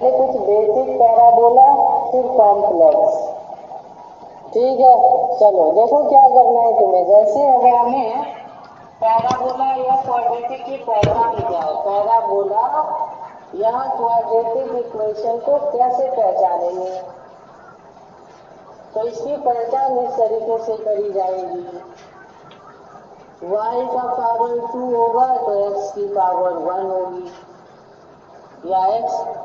ये कुछ basic parabola फिर कॉम्प्लेक्स। ठीक है, चलो देखो क्या करना है तुम्हें। जैसे अगर हमें पैराबोला या क्वाड्रेटिक की पहचान क्या है, पैराबोला या क्वाड्रेटिक इक्वेशन को कैसे पहचानेंगे, तो इसकी पहचान इस तरीके से करी जाएगी। y का पावर 2 होगा तो x की पावर 1 होगी, या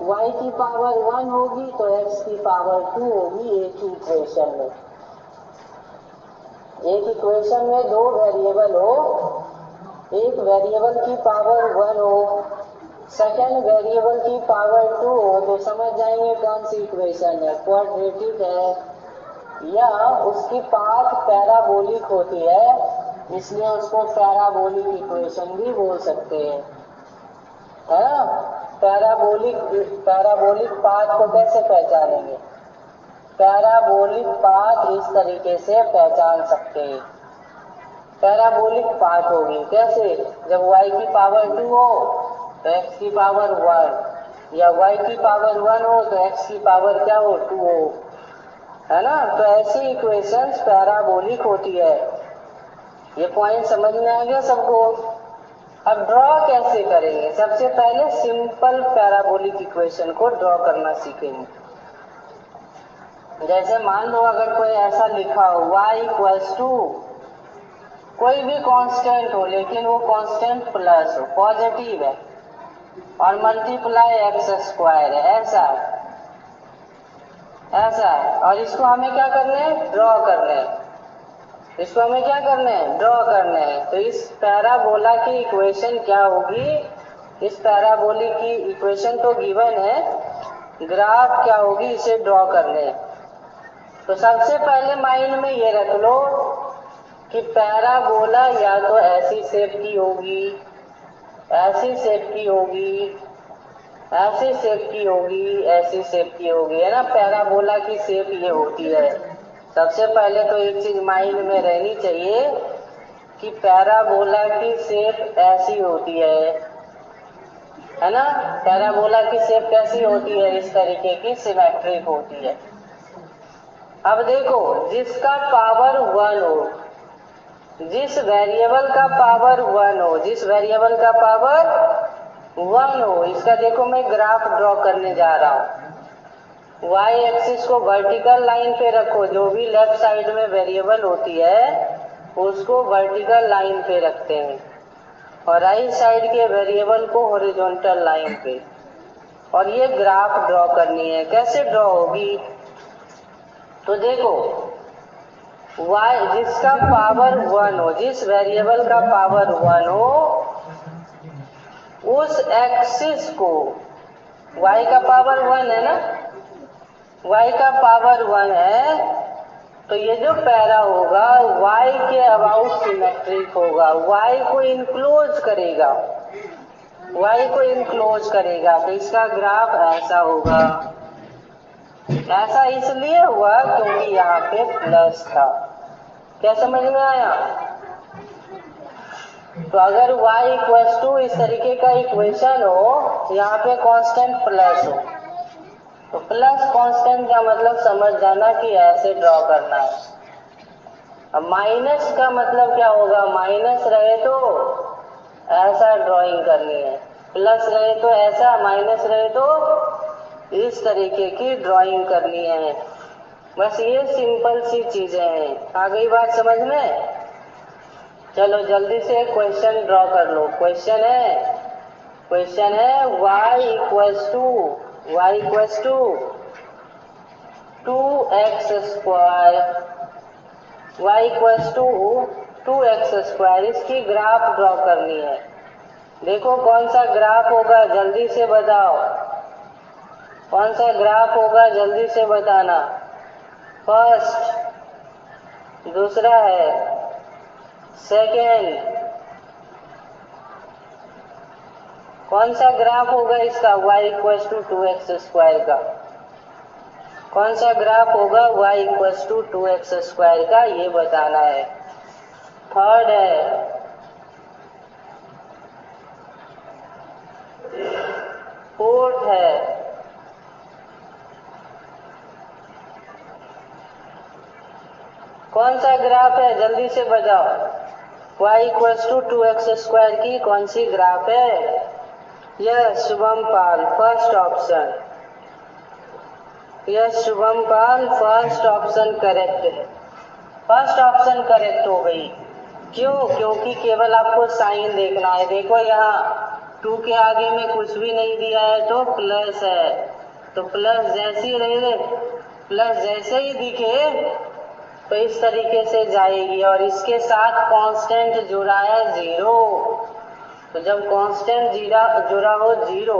y की पावर 1 होगी तो x की पावर 2 होगी। एक ही इक्वेशन में, एक इक्वेशन में दो वेरिएबल हो, एक वेरिएबल की पावर 1 हो, सेकेंड वेरिएबल की पावर 2 हो, तो समझ जाएंगे कौन सी इक्वेशन है, क्वाड्रेटिक है, या उसकी पाथ पैराबोलिक होती है, इसलिए उसको पैराबोलिक इक्वेशन भी बोल सकते हैं, है ना। पैराबोलिक पाथ को कैसे पहचानेंगे, पैराबोलिक पाथ इस तरीके से पहचान सकते हैं। पैराबोलिक पाथ होगी कैसे, जब y की पावर 2 हो तो x की पावर 1, या y की पावर 1 हो तो x की पावर क्या हो, 2 हो, है ना। तो ऐसी इक्वेशंस पैराबोलिक होती है। ये पॉइंट समझ में आ गया सबको। अब ड्रॉ कैसे करेंगे, सबसे पहले सिंपल पैराबोलिक इक्वेशन को ड्रॉ करना सीखेंगे। जैसे मान लो अगर कोई ऐसा लिखा हो y इक्वल्स टू कोई भी कांस्टेंट हो, लेकिन वो कांस्टेंट प्लस हो, पॉजिटिव है, और मल्टीप्लाई एक्स स्क्वायर है, ऐसा है, ऐसा है, और इसको हमें क्या करना है, ड्रॉ करना है। इसको हमें क्या करना है, ड्रॉ करना है। तो इस पैराबोला की इक्वेशन क्या होगी, इस पैराबोलिक की इक्वेशन तो गिवन है, ग्राफ क्या होगी, इसे ड्रॉ करना है। तो सबसे पहले माइंड में ये रख लो कि पैराबोला या तो ऐसी शेप की होगी, ऐसी शेप की होगी, ऐसी शेप की होगी, ऐसी शेप की होगी, है ना। पैराबोला की शेप ये होती है। सबसे पहले तो एक चीज माइंड में रहनी चाहिए कि पैराबोला की शेप ऐसी होती है ना। पैराबोला की शेप कैसी होती है, इस तरीके की सिमेट्रिक होती है। अब देखो, जिसका पावर 1 हो, जिस वेरिएबल का पावर 1 हो, जिस वेरिएबल का पावर 1 हो, इसका देखो मैं ग्राफ ड्रॉ करने जा रहा हूं। वाई एक्सिस को वर्टिकल लाइन पे रखो, जो भी लेफ्ट साइड में वेरिएबल होती है उसको वर्टिकल लाइन पे रखते हैं, और राइट साइड के वेरिएबल को हॉरिजॉन्टल लाइन पे, और ये ग्राफ ड्रॉ करनी है। कैसे ड्रॉ होगी, तो देखो y जिसका पावर 1 हो, जिस वेरिएबल का पावर 1 हो, उस एक्सिस को, y का पावर 1 है ना, y का पावर 1 है, तो ये जो पैरा होगा y के अबाउट सिमेट्रिक होगा, y को इनक्लोज करेगा, y को इनक्लोज करेगा। तो इसका ग्राफ ऐसा होगा। ऐसा इसलिए हुआ क्योंकि यहाँ पे प्लस था। क्या समझ में आया। तो अगर y इक्वल्स टू इस तरीके का इक्वेशन हो, यहाँ पे कांस्टेंट प्लस हो, तो प्लस कांस्टेंट का मतलब समझ जाना कि ऐसे ड्रॉ करना है। अब माइनस का मतलब क्या होगा, माइनस रहे तो ऐसा ड्राइंग करनी है, प्लस रहे तो ऐसा, माइनस रहे तो इस तरीके की ड्राइंग करनी है। बस ये सिंपल सी चीजें हैं। आ गई बात समझ में। चलो जल्दी से क्वेश्चन ड्रॉ कर लो। क्वेश्चन है y equals to 2x square, y equals to 2x square, इसकी ग्राफ ड्रॉ करनी है। देखो कौन सा ग्राफ होगा, जल्दी से बताओ कौन सा ग्राफ होगा, जल्दी से बताना। फर्स्ट, दूसरा है सेकेंड, कौन सा ग्राफ होगा इसका, y equals to 2x square का, कौन सा ग्राफ होगा y equals to 2x square का, ये बताना है। थर्ड है, फोर्थ है, कौन सा ग्राफ है, जल्दी से बताओ। y equals to 2x square की कौन सी ग्राफ है? यस शुभम पाल, फर्स्ट ऑप्शन। यस शुभम पाल, फर्स्ट ऑप्शन करेक्ट है। फर्स्ट ऑप्शन करेक्ट हो गई। क्यों? क्योंकि केवल आपको साइन देखना है। देखो यहाँ 2 के आगे में कुछ भी नहीं दिया है तो प्लस है, तो प्लस जैसे ही रहे, प्लस जैसे ही दिखे तो इस तरीके से जाएगी। और इसके साथ कांस्टेंट जुड़ा है 0, तो जब कांस्टेंट जुड़ा हो 0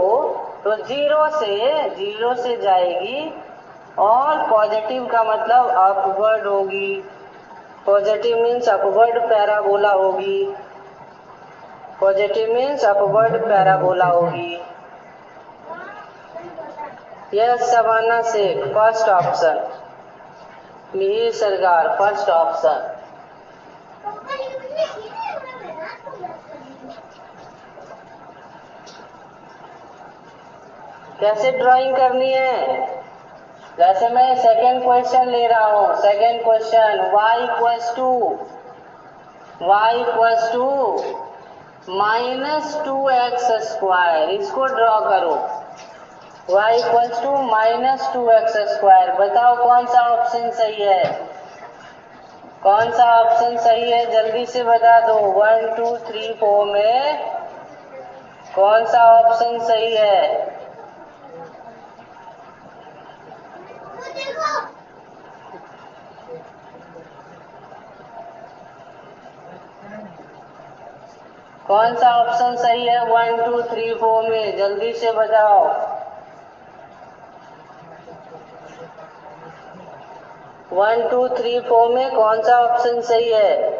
तो 0 से जाएगी। और पॉजिटिव का मतलब अपवर्ड होगी। पॉजिटिव मीन्स अपवर्ड पैराबोला होगी। पॉजिटिव मीन्स अपवर्ड पैराबोला होगी। Yes Shabana Shaikh, first option. Mihir Sarkar, first option. कैसे ड्राइंग करनी है? जैसे मैं सेकेंड क्वेश्चन ले रहा हूँ। Second question y equals to minus 2x square, इसको ड्रॉ करो। y equals to minus 2x square. बताओ कौन सा ऑप्शन सही है? कौन सा ऑप्शन सही है, जल्दी से बता दो। 1 2 3 4 में कौन सा ऑप्शन सही है? कौन सा ऑप्शन सही है 1 2 3 4 में? जल्दी से बताओ। 1 2 3 4 में कौन सा ऑप्शन सही है?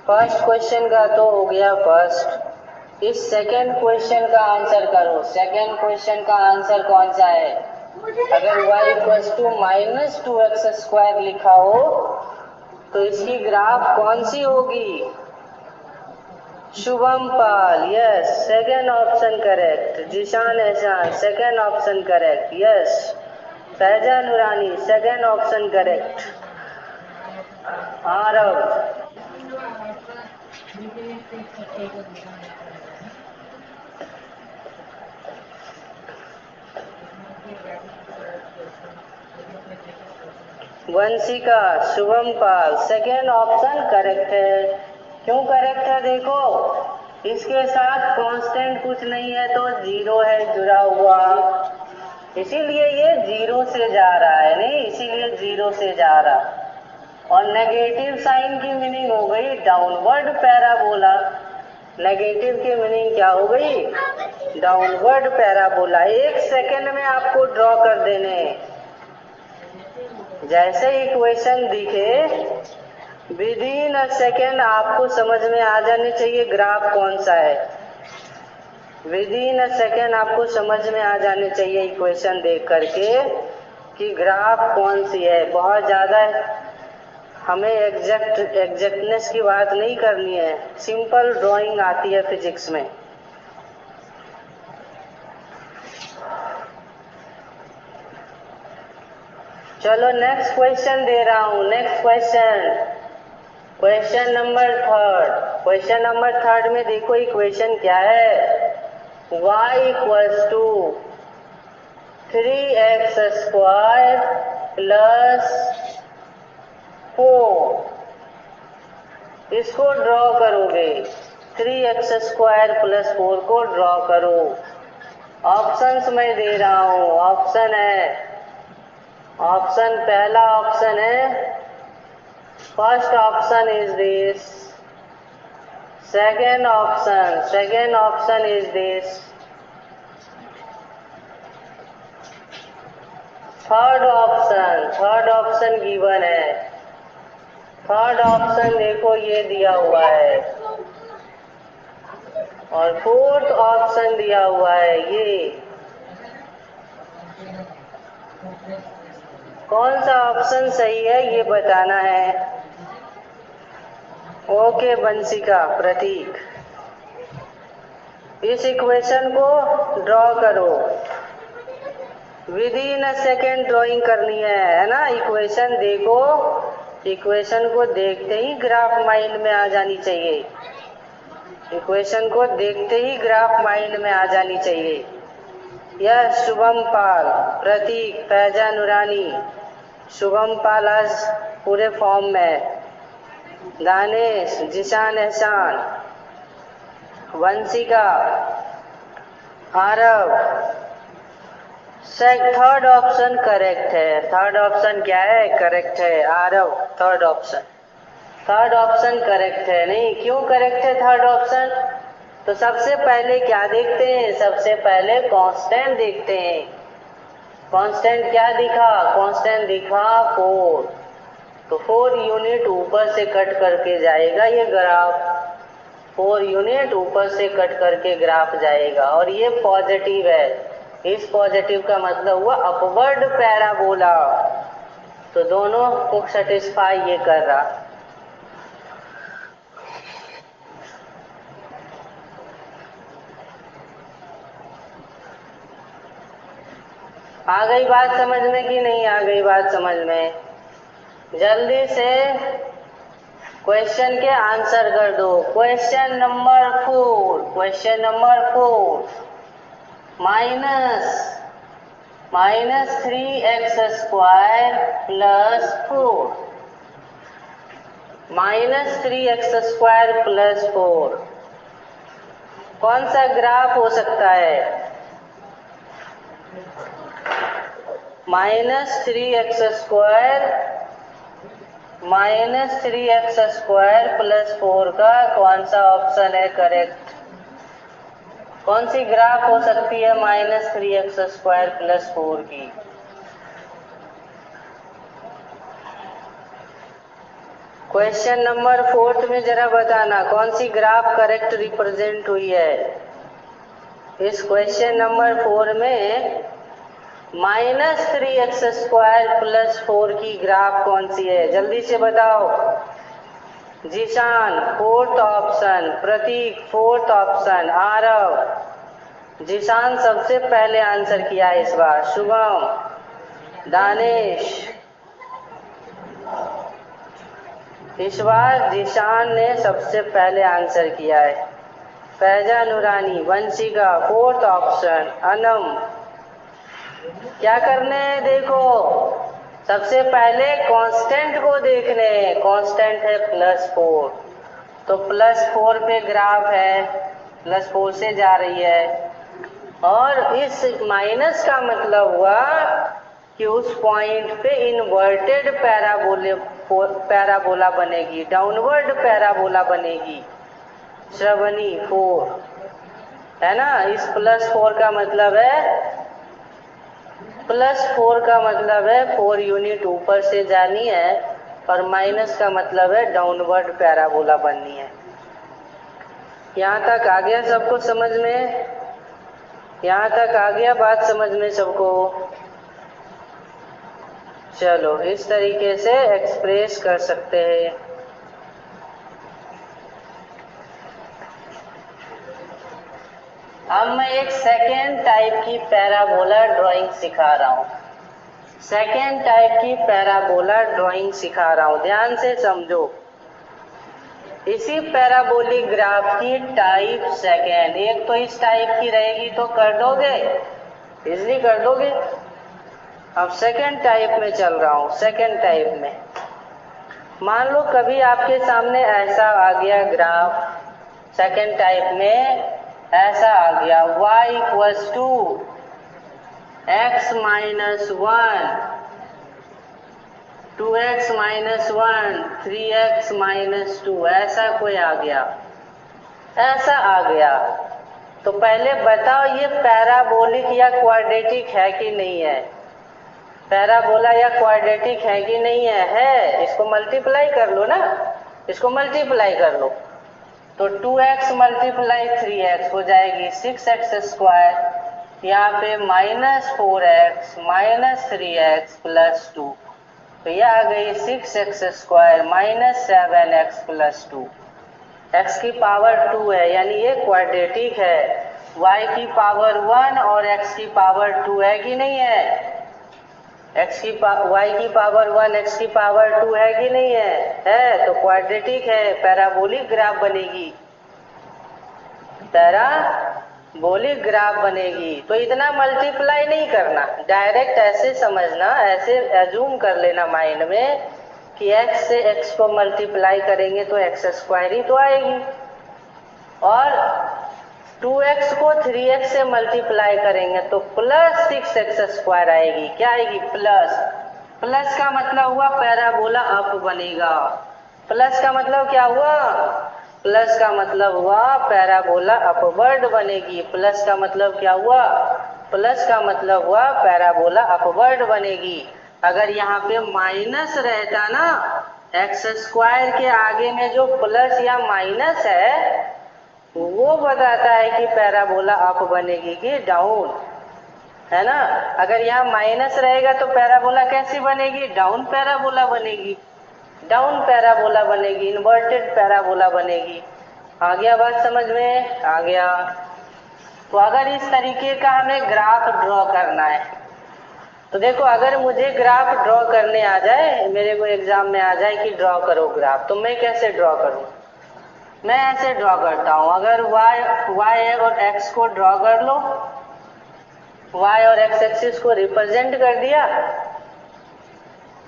फर्स्ट क्वेश्चन का तो हो गया फर्स्ट। इस सेकेंड क्वेश्चन का आंसर करो। सेकेंड क्वेश्चन का आंसर कौन सा है? अगर y equals to minus 2x square लिखा हो तो इसकी ग्राफ कौन सी होगी? Shubham Pal, yes second option correct. Zishan Ehsan, second option correct. Yes Faiza Noorani, second option correct. Aarav, Vanshika, Shubham Pal, second option correct है। क्यों करेक्ट है? देखो इसके साथ कांस्टेंट कुछ नहीं है तो 0 है जुड़ा हुआ, इसीलिए ये 0 से जा रहा है। नहीं, इसीलिए 0 से जा रहा। और नेगेटिव साइन की मीनिंग हो गई डाउनवर्ड पैराबोला। नेगेटिव की मीनिंग क्या हो गई? Downward parabola. 1 सेकेंड में आपको ड्रॉ कर देने। जैसे इक्वेशन दिखे विद इन अ सेकेंड आपको समझ में आ जानी चाहिए ग्राफ कौन सा है। विद इन अ सेकेंड आपको समझ में आ जानी चाहिए इक्वेशन देख करके कि ग्राफ कौन सी है। बहुत ज़्यादा हमें एग्जैक्टनेस की बात नहीं करनी है, सिंपल ड्राइंग आती है फिजिक्स में। चलो नेक्स्ट क्वेश्चन दे रहा हूँ। Next question number third. Question number third में देखो इक्वेशन क्या है? y equals to 3x square plus 4, इसको ड्रॉ करोगे। 3x स्क्वायर प्लस 4 को ड्रॉ करो। ऑप्शंस मैं दे रहा हूँ। ऑप्शन है, ऑप्शन पहला ऑप्शन है first option is this. Second option is this. Third option given है। थर्ड ऑप्शन देखो ये दिया हुआ है। और फोर्थ ऑप्शन दिया हुआ है ये। कौन सा ऑप्शन सही है ये बताना है। ओके वंशिका, प्रतीक, इस इक्वेशन को ड्रॉ करो। With in a second drawing करनी है ना। इक्वेशन देखो, इक्वेशन को देखते ही ग्राफ माइंड में आ जानी चाहिए। इक्वेशन को देखते ही ग्राफ माइंड में आ जानी चाहिए। यह शुभम पाल, प्रतीक, फैजा नूरानी। शुभम पाल आज पूरे फॉर्म में, दानिश, जिशान एहसान, Vanshika, Aarav. Third option correct है। थर्ड ऑप्शन क्या है? करेक्ट है Aarav. Third option, third option correct है। नहीं, क्यों करेक्ट है थर्ड ऑप्शन? तो सबसे पहले क्या देखते हैं? सबसे पहले कांस्टेंट देखते हैं। कांस्टेंट क्या दिखा? कांस्टेंट दिखा 4। तो 4 यूनिट ऊपर से कट करके जाएगा ये ग्राफ। 4 यूनिट ऊपर से कट करके ग्राफ जाएगा और ये पॉजिटिव है। इस पॉजिटिव का मतलब हुआ अपवर्ड पैराबोला। तो दोनों को सेटिस्फाई ये कर रहा। आ गई बात समझ में कि नहीं आ गई बात समझ में? जल्दी से क्वेश्चन के आंसर कर दो। Question number 4, question number 4, minus 3x square plus 4, minus 3x square plus 4 कौन सा ग्राफ हो सकता है? माइनस 3x स्क्वायर प्लस 4 का कौन सा ऑप्शन है करेक्ट? कौन सी ग्राफ हो सकती है माइनस 3x स्क्वायर प्लस 4 की? क्वेश्चन नंबर 4 में जरा बताना कौन सी ग्राफ करेक्ट रिप्रेजेंट हुई है। इस क्वेश्चन नंबर 4 में माइनस 3x स्क्वायर प्लस 4 की ग्राफ कौन सी है? जल्दी से बताओ। जिशान फोर्थ ऑप्शन, प्रतीक फोर्थ ऑप्शन, आरव। जिशान सबसे पहले आंसर किया है इस बार। शुभम, दानिश, इस बार जिशान ने सबसे पहले आंसर किया है। फैजा नूरानी, वंशिका फोर्थ ऑप्शन, अनम। क्या करने हैं? देखो, सबसे पहले कांस्टेंट को देखने हैं। कांस्टेंट है प्लस 4, तो प्लस 4 पे ग्राफ है, प्लस 4 से जा रही है। और इस माइनस का मतलब हुआ कि उस पॉइंट पे इन्वर्टेड पैराबोला बनेगी, डाउनवर्ड पैराबोला बनेगी। श्रवणी 4 है ना। इस प्लस 4 का मतलब है, प्लस 4 का मतलब है 4 यूनिट ऊपर से जानी है और माइनस का मतलब है डाउनवर्ड पैराबोला बननी है। यहाँ तक आ गया सबको समझ में? यहाँ तक आ गया बात समझ में सबको? चलो, इस तरीके से एक्सप्रेस कर सकते हैं। अब मैं एक सेकेंड टाइप की पैराबोला ड्राइंग सिखा रहा हूँ। सेकेंड टाइप की पैराबोला ड्राइंग सिखा रहा हूँ, ध्यान से समझो। इसी पैराबोलिक ग्राफ की टाइप सेकेंड, एक तो इस टाइप की रहेगी तो कर दोगे, इजली कर दोगे। अब सेकेंड टाइप में चल रहा हूँ। सेकेंड टाइप में मान लो कभी आपके सामने ऐसा आ गया ग्राफ। सेकेंड टाइप में ऐसा आ गया, y equals to x minus 1, 2x minus 1, 3x minus 2, ऐसा कोई आ गया, ऐसा आ गया। तो पहले बताओ ये पैराबोलिक या क्वाड्रेटिक है कि नहीं है? पैराबोला या क्वाड्रेटिक है कि नहीं है? है। इसको मल्टीप्लाई कर लो ना, इसको मल्टीप्लाई कर लो। तो 2x मल्टीप्लाई 3x हो जाएगी 6x स्क्वायर। यहाँ पे minus 4x minus 3x plus 2, तो यह आ गई 6x square minus 7x plus 2। x की पावर 2 है, यानी ये क्वाड्रेटिक है। y की पावर 1 और x की पावर 2 है कि नहीं है? y की पावर 1 x की पावर 2 है कि नहीं है? है, तो क्वाड्रेटिक है, पैराबोलिक ग्राफ बनेगी, पैराबोलिक ग्राफ बनेगी। तो इतना मल्टीप्लाई नहीं करना, डायरेक्ट ऐसे समझना, ऐसे एज्यूम कर लेना माइंड में कि x से x को मल्टीप्लाई करेंगे तो x स्क्वायर ही तो आएगी, और 2x को 3x से मल्टीप्लाई करेंगे तो प्लस 6x स्क्वायर आएगी। क्या आएगी? प्लस। प्लस का मतलब हुआ पैराबोला अप बनेगा। प्लस का मतलब क्या हुआ? प्लस का मतलब हुआ पैराबोला अपवर्ड बनेगी। प्लस का मतलब क्या हुआ? प्लस का मतलब हुआ पैराबोला अपवर्ड बनेगी। अगर यहाँ पे माइनस रहता ना, एक्स स्क्वायर के आगे में जो प्लस या माइनस है वो बताता है कि पैराबोला अप बनेगी कि डाउन, है ना। अगर यहाँ माइनस रहेगा तो पैराबोला कैसी बनेगी? डाउन पैराबोला बनेगी, डाउन पैराबोला बनेगी, इन्वर्टेड पैराबोला बनेगी। आ गया बात समझ में? आ गया। तो अगर इस तरीके का हमें ग्राफ ड्रॉ करना है तो देखो, अगर मुझे ग्राफ ड्रॉ करने आ जाए, मेरे को एग्जाम में आ जाए कि ड्रॉ करो ग्राफ, तो मैं कैसे ड्रॉ करूं? मैं ऐसे ड्रॉ करता हूं। अगर y और x को ड्रॉ कर लो, y और x एक्सिस को रिप्रेजेंट कर दिया।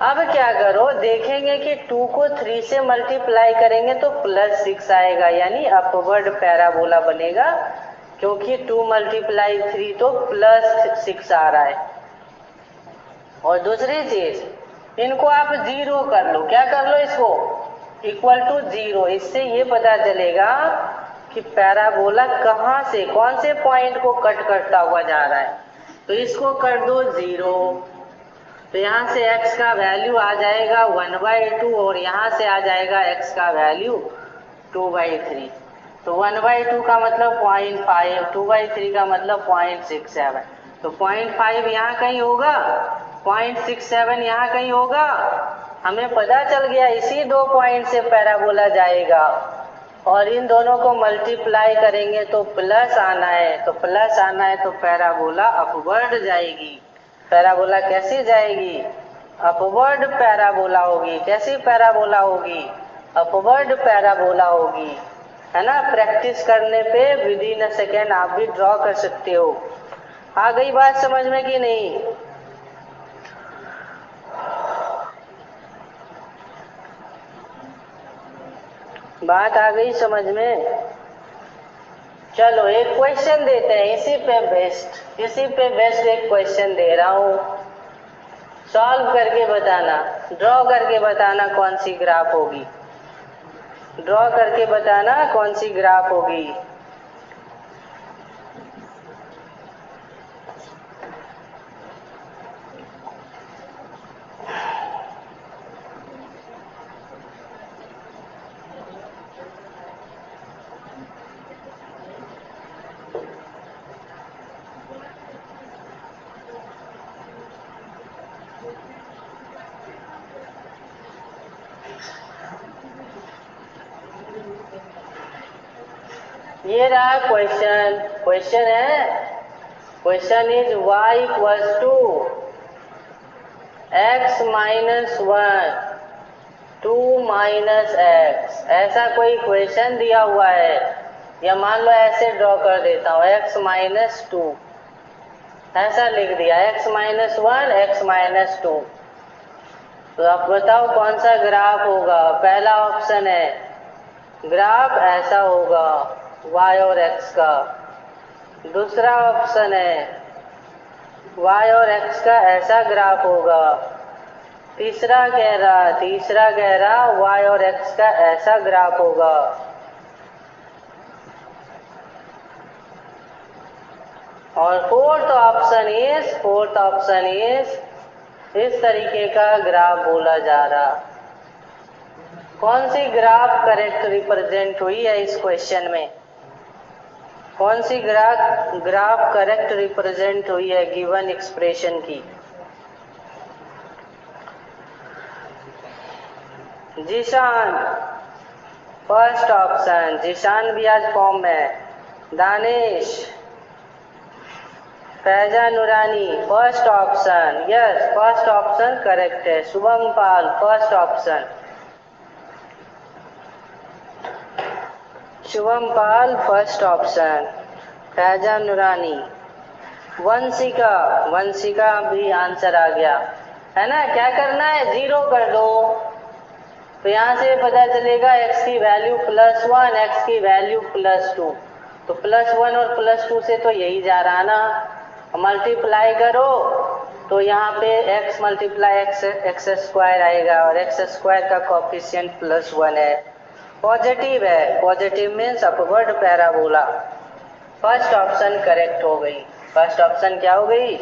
अब क्या करो, देखेंगे कि 2 को 3 से मल्टीप्लाई करेंगे तो प्लस 6 आएगा, यानी अपवर्ड पैराबोला बनेगा, क्योंकि 2 मल्टीप्लाई 3 तो प्लस 6 आ रहा है। और दूसरी चीज, इनको आप 0 कर लो। क्या कर लो? इसको इक्वल टू 0। इससे ये पता चलेगा कि पैराबोला कहाँ से, कौन से पॉइंट को कट करता हुआ जा रहा है। तो इसको कर दो 0, तो यहाँ से x का वैल्यू आ जाएगा 1/2 और यहाँ से आ जाएगा x का वैल्यू 2/3। तो 1/2 का मतलब 0.5, 2/3 का मतलब 0.67। तो 0.5 यहाँ कहीं होगा, 0.67 यहाँ कहीं होगा। हमें पता चल गया इसी 2 पॉइंट से पैराबोला जाएगा, और इन दोनों को मल्टीप्लाई करेंगे तो प्लस आना है, तो प्लस आना है तो पैराबोला अपवर्ड जाएगी। पैराबोला कैसी जाएगी? अपवर्ड पैराबोला होगी। कैसी पैराबोला होगी? अपवर्ड पैराबोला होगी, है ना। प्रैक्टिस करने पे विद इन अ सेकेंड आप भी ड्रॉ कर सकते हो। आ गई बात समझ में कि नहीं? बात आ गई समझ में? चलो एक क्वेश्चन देते हैं, इसी पे बेस्ट एक क्वेश्चन दे रहा हूं, सॉल्व करके बताना, ड्रॉ करके बताना कौन सी ग्राफ होगी। ड्रॉ करके बताना कौन सी ग्राफ होगी। ये रहा क्वेश्चन। क्वेश्चन है, question is y equals to x minus 1 2 minus x, ऐसा कोई क्वेश्चन दिया हुआ है। या मान लो ऐसे ड्रॉ कर देता हूँ, x माइनस 2 ऐसा लिख दिया, x माइनस 1 x माइनस 2। तो आप बताओ कौन सा ग्राफ होगा। पहला ऑप्शन है ग्राफ ऐसा होगा y और x का। दूसरा ऑप्शन है y और x का ऐसा ग्राफ होगा। तीसरा कह रहा y और x का ऐसा ग्राफ होगा। और फोर्थ ऑप्शन इज इस तरीके का ग्राफ बोला जा रहा। कौन सी ग्राफ करेक्ट रिप्रेजेंट हुई है इस क्वेश्चन में? कौन सी ग्राफ करेक्ट रिप्रेजेंट हुई है गिवन एक्सप्रेशन की? जीशान फर्स्ट ऑप्शन, जीशान भी आज फॉर्म में। दानिश फैजा नूरानी first option, yes first option correct है। शुभम पाल फर्स्ट ऑप्शन, शुभम पाल फर्स्ट ऑप्शन, फैजा नूरानी। वंशिका, वंशिका भी आंसर आ गया है ना। क्या करना है, 0 कर दो, तो यहाँ से पता चलेगा x की वैल्यू +1, x की वैल्यू +2, तो +1 और +2 से तो यही जा रहा ना, मल्टीप्लाई करो तो यहाँ पे x मल्टीप्लाई x स्क्वायर आएगा और x स्क्वायर का कोफिशिएंट +1 है, पॉजिटिव है, positive means upward parabola. First option correct हो गई, फर्स्ट ऑप्शन क्या हो गई,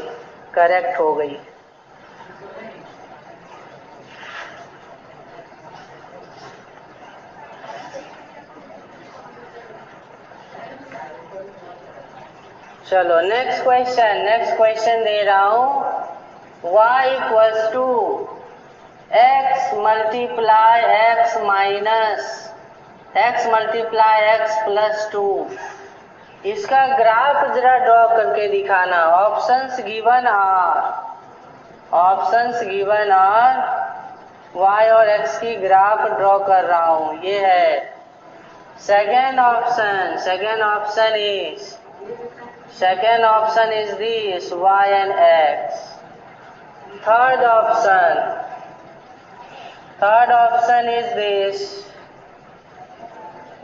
करेक्ट हो गई। चलो नेक्स्ट क्वेश्चन, नेक्स्ट क्वेश्चन दे रहा हूं, y equals to x multiply x minus x multiply x +2, इसका ग्राफ जरा ड्रॉ करके दिखाना। Options given are, options given are, y और x की ग्राफ ड्रॉ कर रहा हूं, ये है second option, second option is, second option is this y and x. Third option is this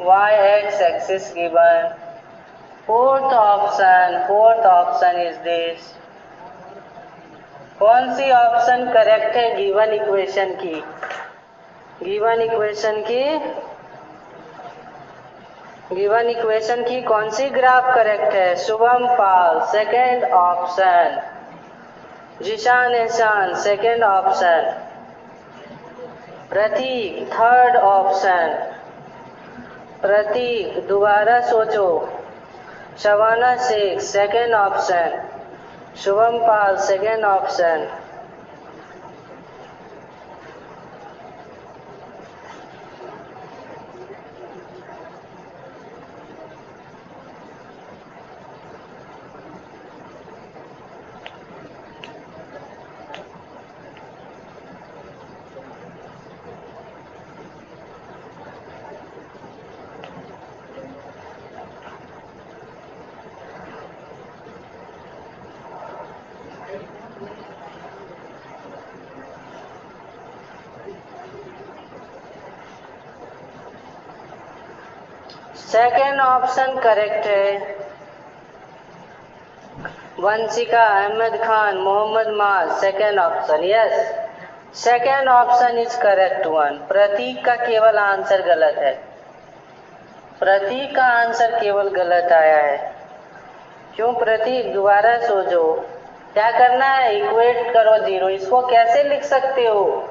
y x axis given. Fourth option is this. कौन सी option correct है गिवन इक्वेशन की, गिवन इक्वेशन की, गिवन इक्वेशन की कौन सी graph correct है। Shubham Pal second option, Zishan Ehsan second option, Prateek third option, Prateek दोबारा सोचो, Shabana Shaikh second option, Shubham Pal second option. Second option correct है। Vanshika, Ahmed Khan, Mohammad Maaz second option, yes second option is correct one. Prateek का केवल आंसर गलत है, प्रतीक का आंसर केवल गलत आया है। क्यों प्रतीक, दोबारा सोचो, क्या करना है, इक्वेट करो 0। इसको कैसे लिख सकते हो,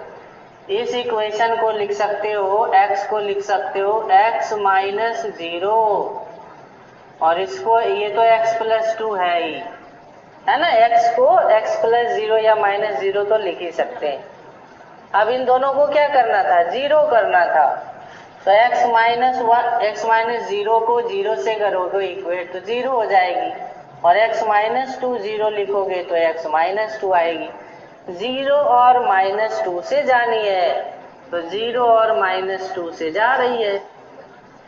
इस इक्वेशन को लिख सकते हो, x को लिख सकते हो x माइनस 0, और इसको ये तो x +2 है ही, है ना, x को x +0 या -0 तो लिख ही सकते हैं। अब इन दोनों को क्या करना था, 0 करना था, तो x माइनस 0 को 0 से करोगे इक्वेट तो 0 हो जाएगी, और x -2 0 लिखोगे तो x -2 आएगी। 0 और -2 से जानी है, तो 0 और -2 से जा रही है,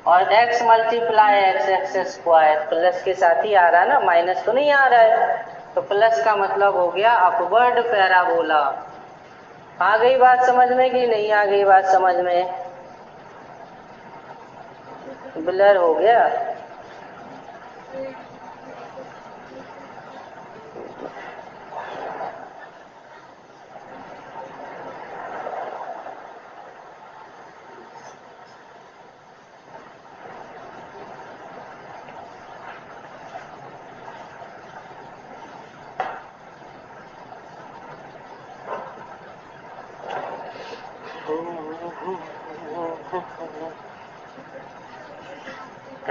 और x multiply x square plus के साथ ही आ रहा है ना, माइनस तो नहीं आ रहा है, तो प्लस का मतलब हो गया अपवर्ड पैराबोला। आ गई बात समझ में कि नहीं आ गई बात समझ में, ब्लर हो गया।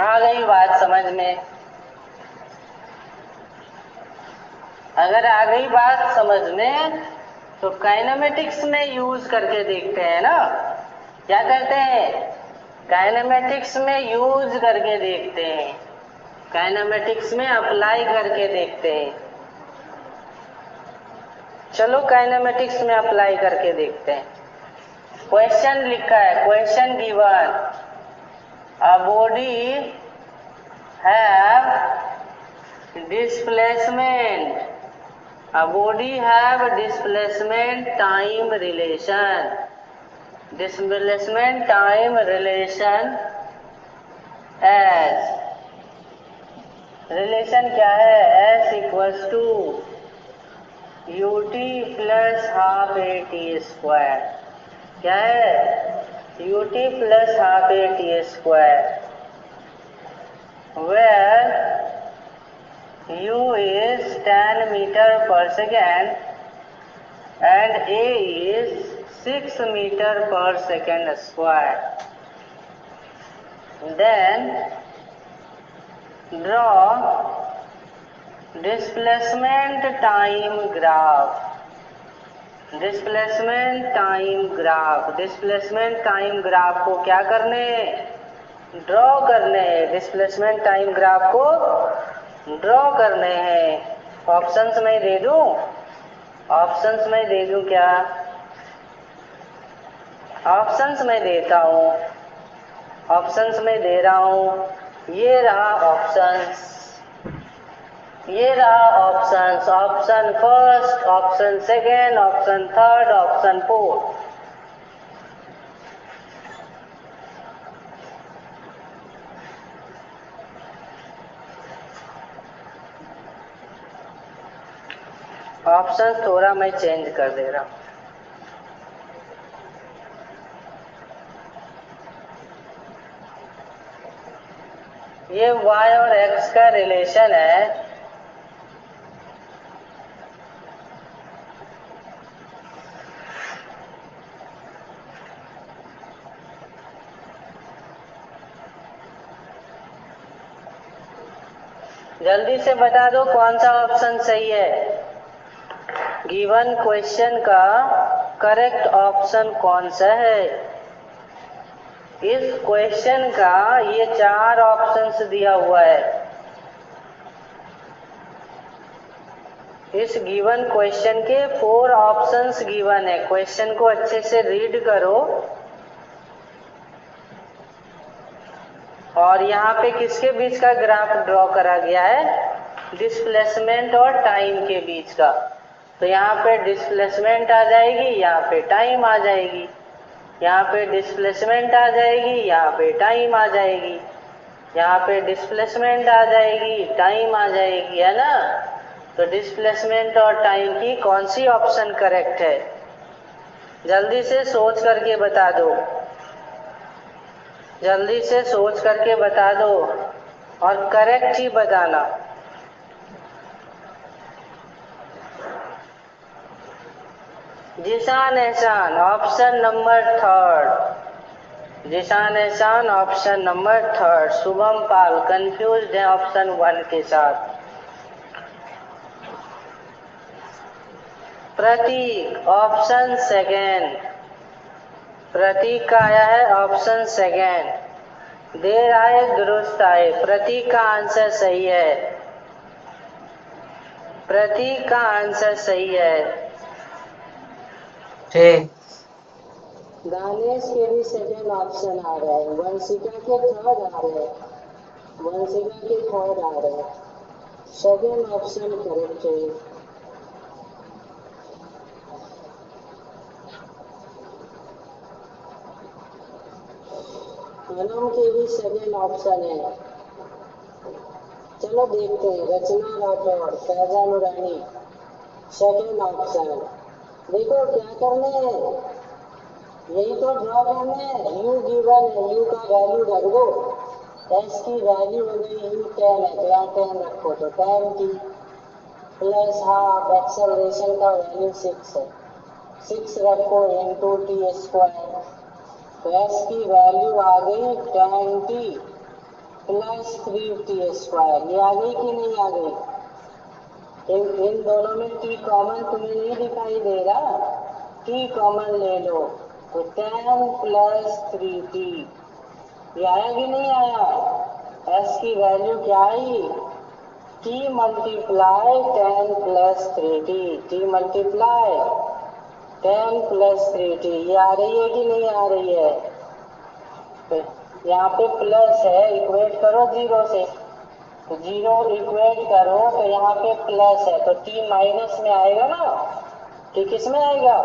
आ गई बात समझ में, अगर आ गई बात समझ में तो काइनेमेटिक्स में यूज करके देखते हैं ना, क्या करते हैं, काइनेमेटिक्स में यूज करके देखते हैं, काइनेमेटिक्स में अप्लाई करके देखते हैं। चलो काइनेमेटिक्स में अप्लाई करके देखते हैं। क्वेश्चन लिखा है, question given, a body have displacement, a body have displacement time relation, displacement time relation as, relation क्या है, s equals to ut plus half a t square, क्या है, ut plus half a t square, where u is 10 meter per second and a is 6 meter per second square. Then draw displacement time graph. Displacement time graph, displacement time graph को क्या करने, draw करने, displacement time graph को draw करने हैं। Options में दे दूं, options में दे दूं क्या, ऑप्शंस में देता हूं, ऑप्शंस में दे रहा हूं। ये रहा ऑप्शंस, ये रहा options, option first, option second, option third, option fourth. Option थोड़ा मैं चेंज कर दे रहा हूं। ये y और x का रिलेशन है, जल्दी से बता दो कौन सा ऑप्शन सही है। गिवन क्वेश्चन का करेक्ट ऑप्शन कौन सा है। इस क्वेश्चन का ये 4 ऑप्शंस दिया हुआ है। इस गिवन क्वेश्चन के 4 ऑप्शंस गिवन है। क्वेश्चन को अच्छे से रीड करो और यहाँ पे किसके बीच का ग्राफ ड्रॉ करा गया है, डिस्प्लेसमेंट और टाइम के बीच का। तो यहाँ पे डिस्प्लेसमेंट आ जाएगी, यहाँ पे टाइम आ जाएगी, यहाँ पे डिस्प्लेसमेंट आ जाएगी, यहाँ पे टाइम आ जाएगी, यहाँ पे डिस्प्लेसमेंट आ जाएगी, टाइम आ जाएगी, है ना। तो डिस्प्लेसमेंट और टाइम की कौन सी ऑप्शन करेक्ट है, जल्दी से सोच करके बता दो, जल्दी से सोच करके बता दो और करेक्ट ही बताना। जिशान एहसान ऑप्शन नंबर थर्ड, जिशान एहसान ऑप्शन नंबर थर्ड। शुभम पाल कंफ्यूज्ड है ऑप्शन 1 के साथ। प्रतीक ऑप्शन सेकेंड, प्रतीक का आया है ऑप्शन सेकेंड। देर आए दुरुस्त आए, प्रतीक का आंसर सही है, प्रतीक का आंसर सही है। ठीक, दानेश के भी सेकेंड ऑप्शन आ रहा है, वंशिका के थर्ड आ रहे हैं, वंशिका के थर्ड आ रहे हैं। सेकेंड ऑप्शन करेक्ट है। अनम के भी सेकेंड ऑप्शन है। चलो देखते हैं, रचना राठौर, फैजा नूरानी, सेकेंड ऑप्शन। देखो क्या करना है, यही तो ड्रॉ करना है। यू गिवन है, यू का वैल्यू रख दो, एस की वैल्यू हो गई यू 10 है तो यहाँ 10 रखो, तो 10 की प्लस हाफ एक्सेलरेशन का वैल्यू 6 है, 6 रखो इंटू टी स्क्वायर, तो एस की वैल्यू आ गई 10t प्लस 3t स्क्वायर। ये आ गई कि नहीं आ गई, इन दोनों में t कॉमन तुम्हें नहीं दिखाई दे रहा, t कॉमन ले लो, तो 10 प्लस 3t, ये आया कि नहीं आया। s की वैल्यू क्या आई, T multiply 10 plus 3t, T multiply 10 plus 3t, ये आ रही है कि नहीं आ रही है? तो यहाँ पे प्लस है, इक्वेट करो जीरो से, तो जीरो इक्वेट करो तो यहाँ पे प्लस है, तो टी माइनस में आएगा ना, टी किस में आएगा?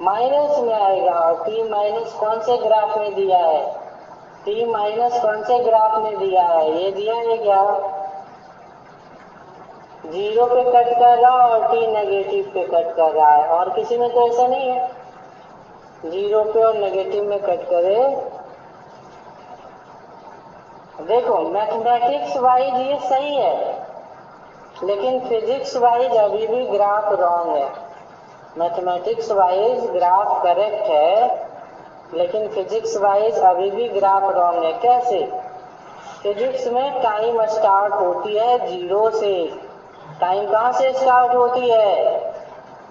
माइनस में आएगा। और टी माइनस कौन से ग्राफ में दिया है? टी माइनस कौन से ग्राफ में दिया है? ये दिया है क्या? जीरो पे कट कर रहा है और टी नेगेटिव पे कट कर रहा है, और किसी में तो ऐसा नहीं है जीरो पे और नेगेटिव में कट करे। देखो मैथमेटिक्स वाइज ये सही है, लेकिन फिजिक्स वाइज अभी भी ग्राफ रॉन्ग है। मैथमेटिक्स वाइज ग्राफ करेक्ट है, लेकिन फिजिक्स वाइज अभी भी ग्राफ रॉन्ग है। कैसे? फिजिक्स में टाइम स्टार्ट होती है जीरो से। टाइम कहाँ से स्टार्ट होती है?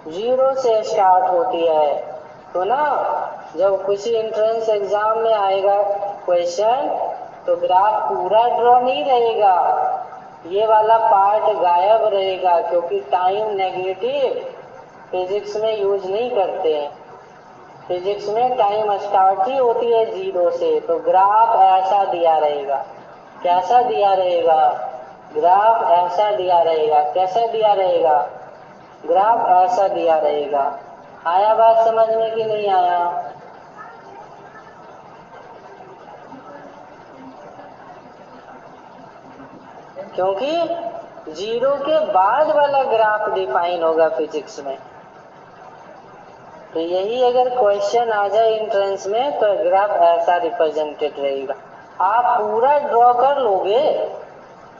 जीरो से स्टार्ट होती है। तो ना जब किसी एंट्रेंस एग्जाम में आएगा क्वेश्चन, तो ग्राफ पूरा ड्रॉ नहीं रहेगा, ये वाला पार्ट गायब रहेगा, क्योंकि टाइम नेगेटिव फिजिक्स में यूज नहीं करते हैं। फिजिक्स में टाइम स्टार्ट ही होती है जीरो से, तो ग्राफ ऐसा दिया रहेगा। कैसा दिया रहेगा? ग्राफ ऐसा दिया रहेगा। कैसा दिया रहेगा? ग्राफ ऐसा दिया रहेगा। आया बात समझ में कि नहीं आया? क्योंकि जीरो के बाद वाला ग्राफ डिफाइन होगा फिजिक्स में। तो यही अगर क्वेश्चन आ जाए एंट्रेंस में, तो ग्राफ ऐसा रिप्रेजेंटेड रहेगा। आप पूरा ड्रॉ कर लोगे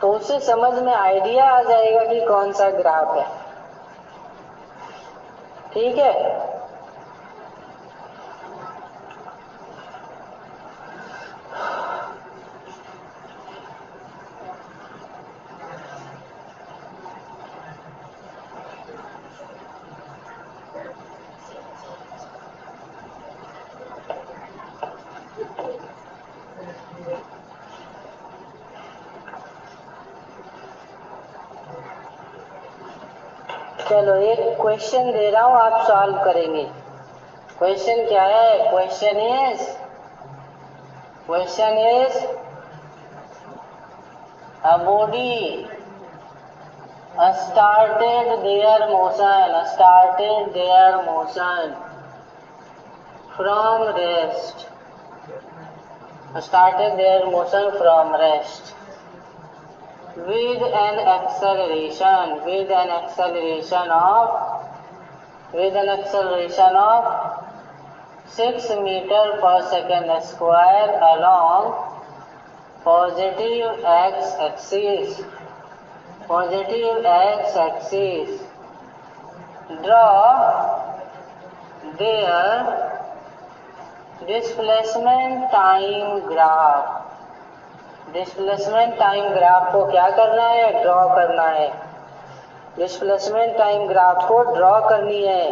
तो उससे समझ में आइडिया आ जाएगा कि कौन सा ग्राफ है। ठीक है? चलो एक क्वेश्चन दे रहा हूं, आप सॉल्व करेंगे। क्वेश्चन क्या है? Question is a body started their motion from rest, with an acceleration of 6 meter per second square along positive x-axis. Draw their displacement time graph को क्या करना है? ड्रॉ करना है। डिस्प्लेसमेंट टाइम ग्राफ को ड्रॉ करनी है।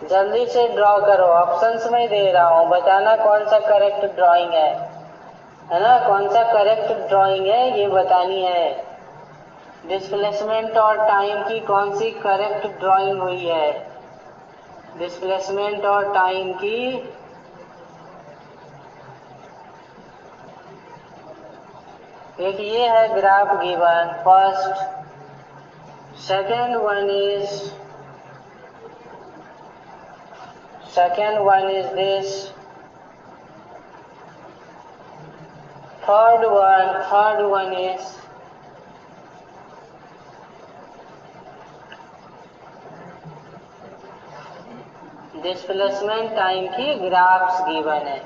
जल्दी से ड्रॉ करो, ऑप्शंस में दे रहा हूं, बताना कौन सा करेक्ट ड्राइंग है ना? कौन सा करेक्ट ड्राइंग है ये बतानी है। डिस्प्लेसमेंट और टाइम की कौन सी करेक्ट ड्राइंग हुई है? डिस्प्लेसमेंट और टाइम की एक ये है graph given first, second one is this, third one is displacement time की ग्राफ्स गिवन है।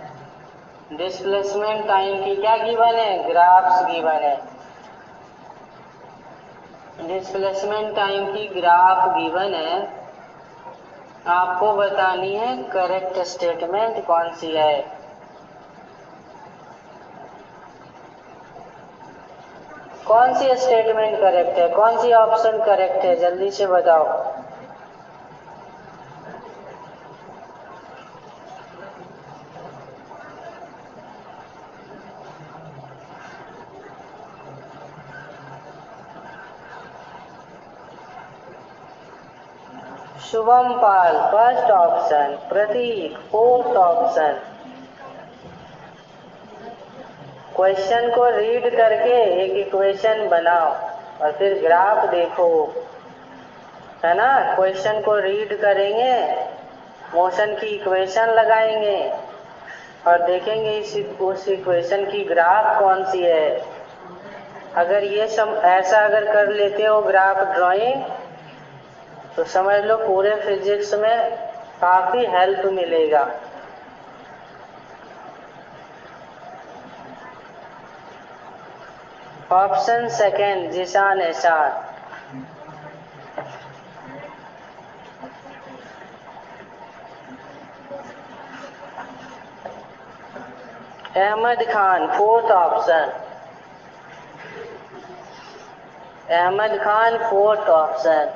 डिस्प्लेसमेंट टाइम की क्या गिवन है? ग्राफ्स गिवन है। डिस्प्लेसमेंट टाइम की ग्राफ गिवन है, आपको बतानी है करेक्ट स्टेटमेंट कौन सी है। कौन सी स्टेटमेंट करेक्ट है? कौन सी ऑप्शन करेक्ट है? जल्दी से बताओ। शुभम पाल फर्स्ट ऑप्शन, प्रतीक फोर्थ ऑप्शन। क्वेश्चन को रीड करके एक इक्वेशन बनाओ और फिर ग्राफ देखो, है ना। क्वेश्चन को रीड करेंगे, मोशन की इक्वेशन लगाएंगे और देखेंगे उस इक्वेशन की ग्राफ कौन सी है। अगर ये ऐसा अगर कर लेते हो ग्राफ ड्राइंग, तो समझ लो पूरे फिजिक्स में काफी हेल्प मिलेगा। Option second Zishan Ehsan. Ahmed Khan fourth option, Ahmed Khan fourth option.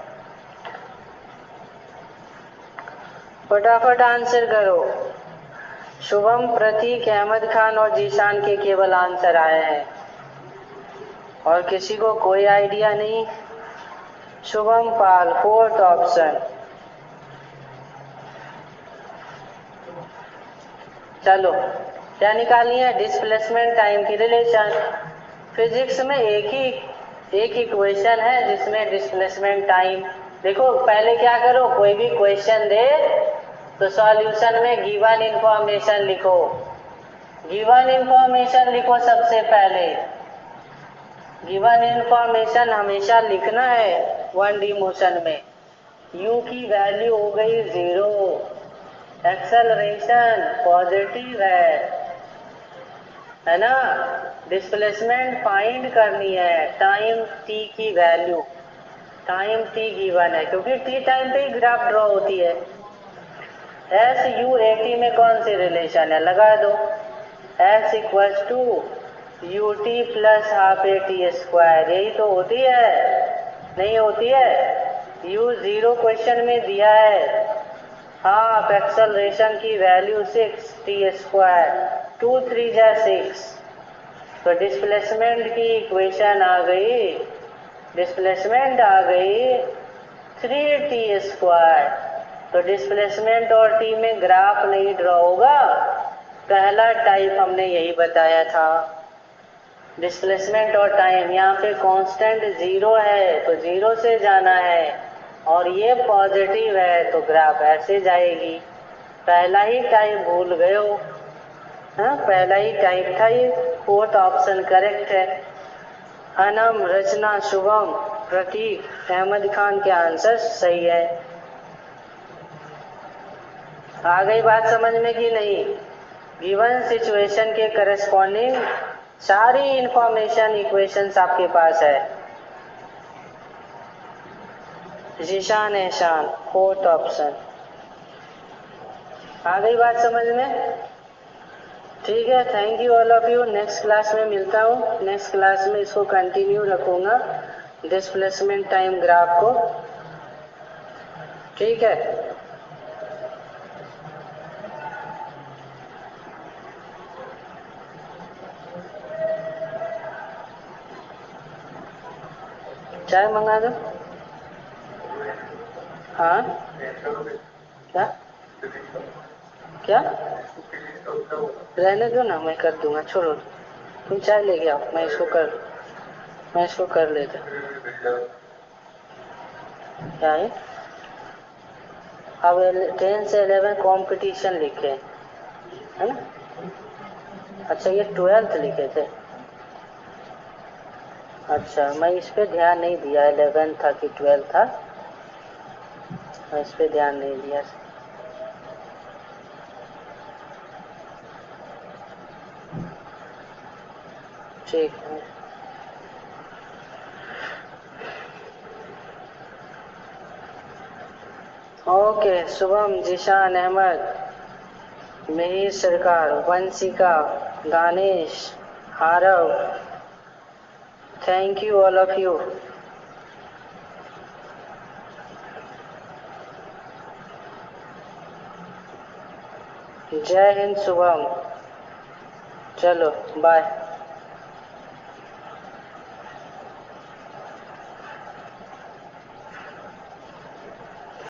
फटाफट आंसर करो। शुभम, प्रतीक, अहमद खान और जीशान के केवल आंसर आए हैं और किसी को कोई आइडिया नहीं। शुभम पाल फोर्थ ऑप्शन। चलो क्या निकालनी है, डिस्प्लेसमेंट टाइम की रिलेशन। फिजिक्स में एक इक्वेशन है जिसमें डिस्प्लेसमेंट टाइम, देखो पहले क्या करो, कोई भी क्वेश्चन दे तो सॉल्यूशन में गिवन इंफॉर्मेशन लिखो। गिवन इंफॉर्मेशन लिखो सबसे पहले। गिवन इंफॉर्मेशन हमेशा लिखना है 1D मोशन में। u की वैल्यू हो गई 0, एक्सेलरेशन पॉजिटिव है ना। डिस्प्लेसमेंट फाइंड करनी है, टाइम t की वैल्यू, टाइम t गिवन है क्योंकि t टाइम पे ही ग्राफ ड्रॉ होती है। s u a t में कौन सी रिलेशन है, लगा दो। s equals to u t plus half a t square, यही तो होती है, नहीं होती है। u 0 क्वेश्चन में दिया है, हाफ एक्सेलरेशन की वैल्यू 6 टी स्क्वायर, 2 3 जा 6, तो डिस्प्लेसमेंट की इक्वेशन आ गई, डिस्प्लेसमेंट आ गई 3 टी स्क्वायर। तो डिस्प्लेसमेंट और टी में ग्राफ नहीं ड्रॉ होगा, पहला टाइप हमने यही बताया था। डिस्प्लेसमेंट और टाइम, यहाँ पे कांस्टेंट 0 है तो 0 से जाना है और ये पॉजिटिव है तो ग्राफ ऐसे जाएगी। पहला ही टाइप भूल गए हो, हाँ पहला ही टाइप था ये, फोर्थ ऑप्शन करेक्ट है। अनम, रचना, शुभम, प्रतीक, अहमद खान के आंसर सही है। आ गई बात समझ में कि नहीं। गिवन सिचुएशन के करस्पॉन्डिंग सारी इंफॉर्मेशन इक्वेशंस आपके पास है। जीशान एहसान फोर्थ ऑप्शन। आ गई बात समझ में, ठीक है। Thank you all of you. Next class में मिलता हूँ, नेक्स्ट क्लास में इसको कंटिन्यू रखूंगा, डिस्प्लेसमेंट टाइम ग्राफ को, ठीक है। चाय मंगा दो। हाँ क्या क्या, रहने दो ना, मैं कर दूंगा, छोड़ो, तुम चाय लेके आओ, मैं इसको कर लेता। क्या है, अब 10 से 11 कंपटीशन लिखे है ना। अच्छा ये 12th लिखे थे, अच्छा मैं इस पे ध्यान नहीं दिया, 11 था कि 12 था, मैं इस पे ध्यान नहीं दिया। ठीक है, ओके। शुभम, जीशान, अहमद, मिहिर सरकार, Vanshika, Danish, Aarav, thank you all of you. जय हिंद शुभम, चलो बाय।